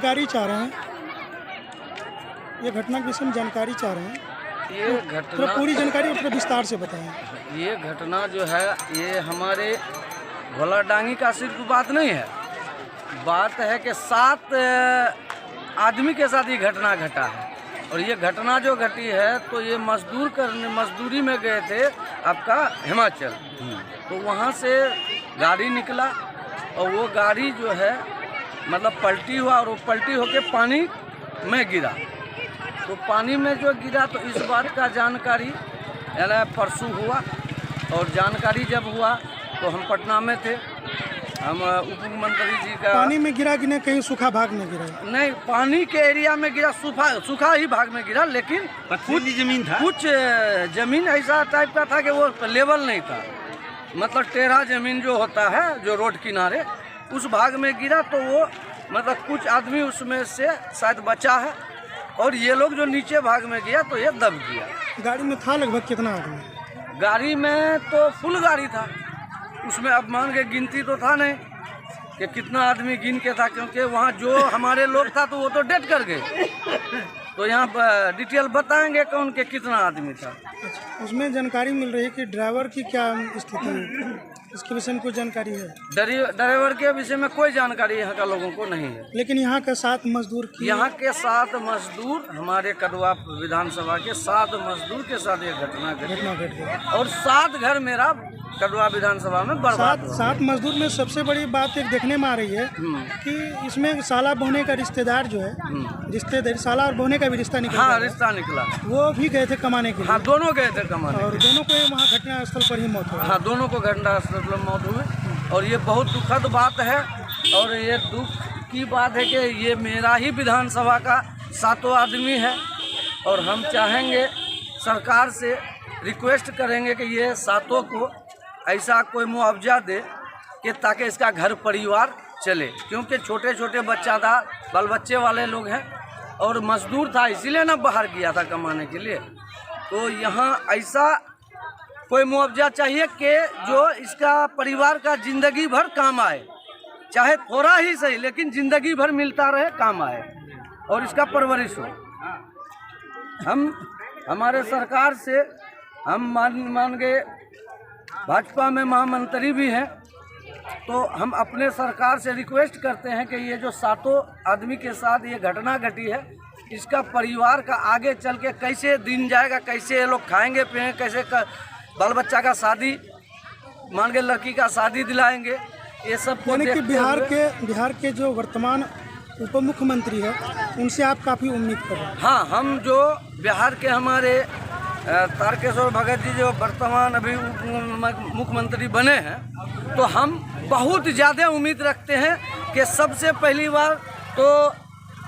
जानकारी चाह रहे हैं, ये घटना के विषय में जानकारी चाह रहे हैं। ये तो घटना पूरी जानकारी थोड़ा विस्तार से बताएं। ये घटना जो है ये हमारे भोला डांगी का सिर्फ बात नहीं है, बात है कि 7 आदमी के साथ ये घटना घटा है। और ये घटना जो घटी है तो ये मजदूरी में गए थे आपका हिमाचल। तो वहाँ से गाड़ी निकला और वो गाड़ी जो है मतलब पलटी हुआ और वो पलटी होके पानी में गिरा। तो पानी में जो गिरा तो इस बात का जानकारी परसों हुआ। और जानकारी जब हुआ तो हम पटना में थे, हम उप मुख्यमंत्री जी का। पानी में गिरा कि नहीं, कहीं सूखा भाग में गिरा? नहीं, पानी के एरिया में गिरा, सूखा ही भाग में गिरा, लेकिन पथरीली जमीन था। कुछ जमीन ऐसा टाइप का था कि वो लेवल नहीं था, मतलब टेढ़ा जमीन जो होता है जो रोड किनारे, उस भाग में गिरा। तो वो मतलब कुछ आदमी उसमें से शायद बचा है और ये लोग जो नीचे भाग में गया तो ये दब गया। गाड़ी में था लगभग कितना आदमी? गाड़ी में तो फुल गाड़ी था, उसमें अब मान के गिनती तो था नहीं कि कितना आदमी गिन के था, क्योंकि वहाँ जो हमारे लोग था तो वो तो डेथ कर गए। तो यहाँ डिटेल बताएंगे कौन के कितना आदमी था। अच्छा, उसमें जानकारी मिल रही है कि ड्राइवर की क्या स्थिति है, इसके विषय में कोई जानकारी है? ड्राइवर के विषय में कोई जानकारी यहाँ का लोगों को नहीं है। लेकिन यहाँ के 7 मजदूर की, यहाँ के 7 मजदूर, हमारे कदवा विधानसभा के 7 मजदूर के साथ ये घटना घट गई और 7 घर मेरा कदवा विधानसभा में बर्बाद हुआ। 7 मजदूर में सबसे बड़ी बात एक देखने में आ रही है कि इसमें साला बहने का रिश्तेदार जो है, रिश्तेदार साला और बहने का भी रिश्ता निकला। हाँ, रिश्ता निकला। वो भी गए थे कमाने के लिए। हाँ, दोनों गए थे कमाने और दोनों को वहाँ घटनास्थल पर ही मौत हुई। हाँ, दोनों को घटनास्थल पर मौत हुई। और ये बहुत दुखद बात है और ये दुख की बात है कि ये मेरा ही विधानसभा का 7 आदमी है। और हम चाहेंगे, सरकार से रिक्वेस्ट करेंगे कि ये 7 को ऐसा कोई मुआवजा दे कि ताकि इसका घर परिवार चले, क्योंकि छोटे छोटे बच्चादार बाल बच्चे वाले लोग हैं और मजदूर था, इसीलिए ना बाहर गया था कमाने के लिए। तो यहाँ ऐसा कोई मुआवजा चाहिए कि जो इसका परिवार का ज़िंदगी भर काम आए, चाहे थोड़ा ही सही, लेकिन ज़िंदगी भर मिलता रहे, काम आए और इसका परवरिश हो। हम हमारे सरकार से हम मान गए, भाजपा में महामंत्री भी हैं, तो हम अपने सरकार से रिक्वेस्ट करते हैं कि ये जो 7 आदमी के साथ ये घटना घटी है, इसका परिवार का आगे चल के कैसे दिन जाएगा, कैसे ये लोग खाएंगे पिएंगे, कैसे बाल बच्चा का शादी, मान के लड़की का शादी दिलाएंगे, ये सब को यानी कि देखते बिहार के जो वर्तमान उप मुख्यमंत्री है उनसे आप काफ़ी उम्मीद कर रहे हैं। हाँ, हम जो बिहार के हमारे तारकेश्वर भगत जी जो वर्तमान अभी मुख्यमंत्री बने हैं, तो हम बहुत ज़्यादा उम्मीद रखते हैं कि सबसे पहली बार तो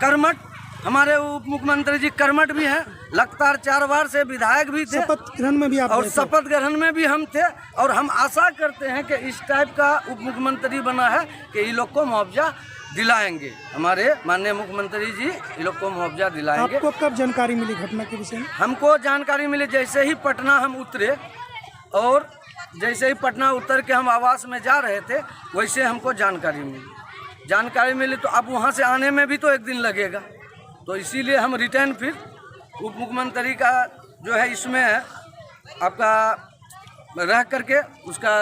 कर्मठ, हमारे उप मुख्यमंत्री जी कर्मठ भी हैं, लगातार 4 बार से विधायक भी थे, शपथ ग्रहण में भी आप और शपथ ग्रहण में भी हम थे। और हम आशा करते हैं कि इस टाइप का उप मुख्यमंत्री बना है कि ये लोग को मुआवजा दिलाएंगे, हमारे माननीय मुख्यमंत्री जी ये लोग को मुआवजा दिलाएंगे। आपको कब जानकारी मिली घटना के विषय में? हमको जानकारी मिली जैसे ही पटना हम उतरे, और जैसे ही पटना उतर के हम आवास में जा रहे थे वैसे हमको जानकारी मिली। तो अब वहाँ से आने में भी तो 1 दिन लगेगा, तो इसीलिए हम रिटर्न फिर उप मुख्यमंत्री का जो है इसमें आपका रह करके उसका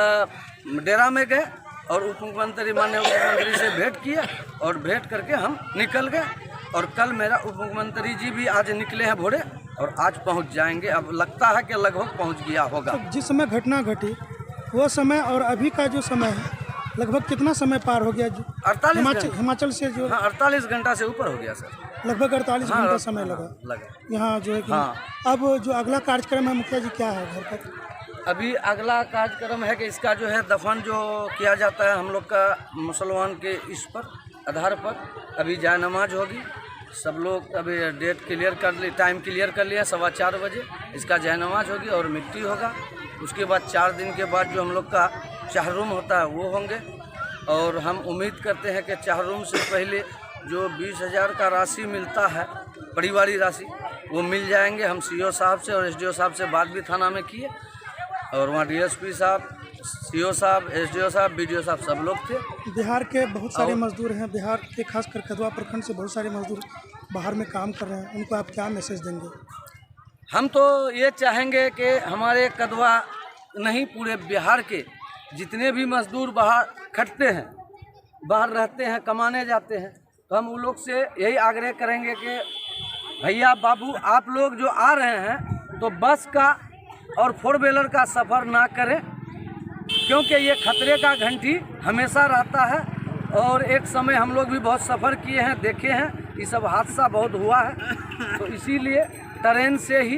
डेरा में गए और उप मुख्यमंत्री माननीय मुख्यमंत्री से भेंट किया और भेंट करके हम निकल गए। और कल मेरा उप मुख्यमंत्री जी भी आज निकले हैं भोरे और आज पहुंच जाएंगे। अब लगता है कि लगभग पहुंच गया होगा। तो जिस समय घटना घटी वो समय और अभी का जो समय है लगभग कितना समय पार हो गया? 48 हिमाचल से जो 48 घंटा से ऊपर हो गया सर, लगभग 48 घंटा समय लगा यहाँ जो है कि अब जो अगला कार्यक्रम है मुखिया जी क्या है घर पर? अभी अगला कार्यक्रम है कि इसका जो है दफन जो किया जाता है हम लोग का मुसलमान के इस पर आधार पर, अभी जाय नमाज होगी। सब लोग अभी डेट क्लियर कर ली, टाइम क्लियर कर लिया, 4:15 बजे इसका जाय नमाज होगी और मिट्टी होगा। उसके बाद 4 दिन के बाद जो हम लोग का चाहरूम होता है वो होंगे। और हम उम्मीद करते हैं कि चाहरूम से पहले जो 20,000 का राशि मिलता है, परिवारी राशि, वो मिल जाएंगे। हम CO साहब से और SDO साहब से बात भी थाना में किए और वहाँ DSP साहब सीओ साहब, एसडीओ साहब, बीडीओ साहब सब लोग थे। बिहार के बहुत सारे मजदूर हैं, बिहार के खासकर कदवा प्रखंड से बहुत सारे मजदूर बाहर में काम कर रहे हैं, उनको आप क्या मैसेज देंगे? हम तो ये चाहेंगे कि हमारे कदवा नहीं पूरे बिहार के जितने भी मजदूर बाहर खटते हैं, बाहर रहते हैं, कमाने जाते हैं, तो हम उन लोग से यही आग्रह करेंगे कि भैया बाबू आप लोग जो आ रहे हैं तो बस का और 4 व्हीलर का सफ़र ना करें, क्योंकि ये खतरे का घंटी हमेशा रहता है। और एक समय हम लोग भी बहुत सफ़र किए हैं, देखे हैं, ये सब हादसा बहुत हुआ है, तो इसीलिए ट्रेन से ही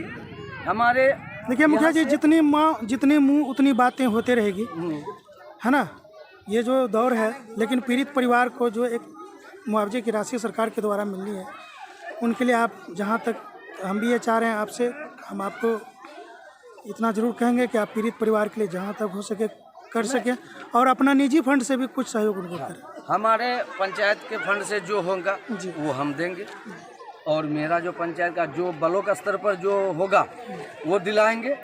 हमारे देखिए मुखिया जी, जितनी मुँह उतनी बातें होते रहेगी, है ना। ये जो दौर है, लेकिन पीड़ित परिवार को जो एक मुआवजे की राशि सरकार के द्वारा मिलनी है, उनके लिए आप जहाँ तक हम भी ये चाह रहे हैं आपसे, हम आपको इतना ज़रूर कहेंगे कि आप पीड़ित परिवार के लिए जहाँ तक हो सके कर सकें और अपना निजी फंड से भी कुछ सहयोग उनको करें। हमारे पंचायत के फंड से जो होगा वो हम देंगे, और मेरा जो पंचायत का जो ब्लॉक स्तर पर जो होगा वो दिलाएंगे।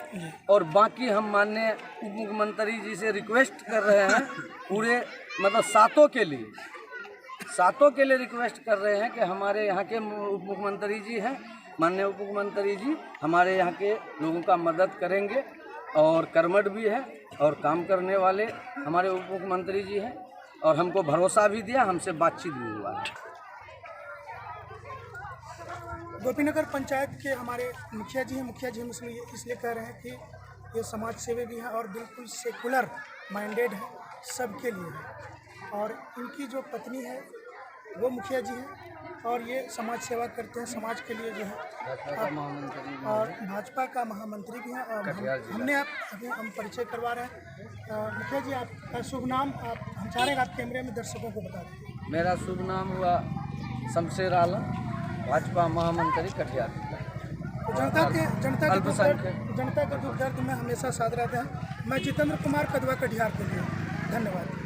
और बाकी हम माननीय उप मुख्यमंत्री जी से रिक्वेस्ट कर रहे हैं, पूरे मतलब सातों के लिए रिक्वेस्ट कर रहे हैं कि हमारे यहाँ के उप मुख्यमंत्री जी हैं, माननीय उप मुख्यमंत्री जी हमारे यहाँ के लोगों का मदद करेंगे, और कर्मठ भी है और काम करने वाले हमारे उप मुख्यमंत्री जी हैं, और हमको भरोसा भी दिया, हमसे बातचीत भी हुआ है। गोपीनगर पंचायत के हमारे मुखिया जी हैं, मुखिया जी हम इसलिए कह रहे हैं कि ये समाज सेवी भी हैं और बिल्कुल सेकुलर माइंडेड है, सबके लिए है। और इनकी जो पत्नी है वो मुखिया जी हैं और ये समाज सेवा करते हैं, समाज के लिए जो है, और भाजपा का महामंत्री भी हैं। और हमने हम परिचय करवा रहे हैं। मुखिया जी आपका शुभ नाम आप हम चाह रहे हैं आप कैमरे में दर्शकों को बता दें। मेरा शुभ नाम हुआ शमशेर आलम, भाजपा महामंत्री कटिहार। तो जनता के दुख दर्द में हमेशा साथ रहते हैं। मैं जितेंद्र कुमार, कदवा कटिहार के लिए, धन्यवाद।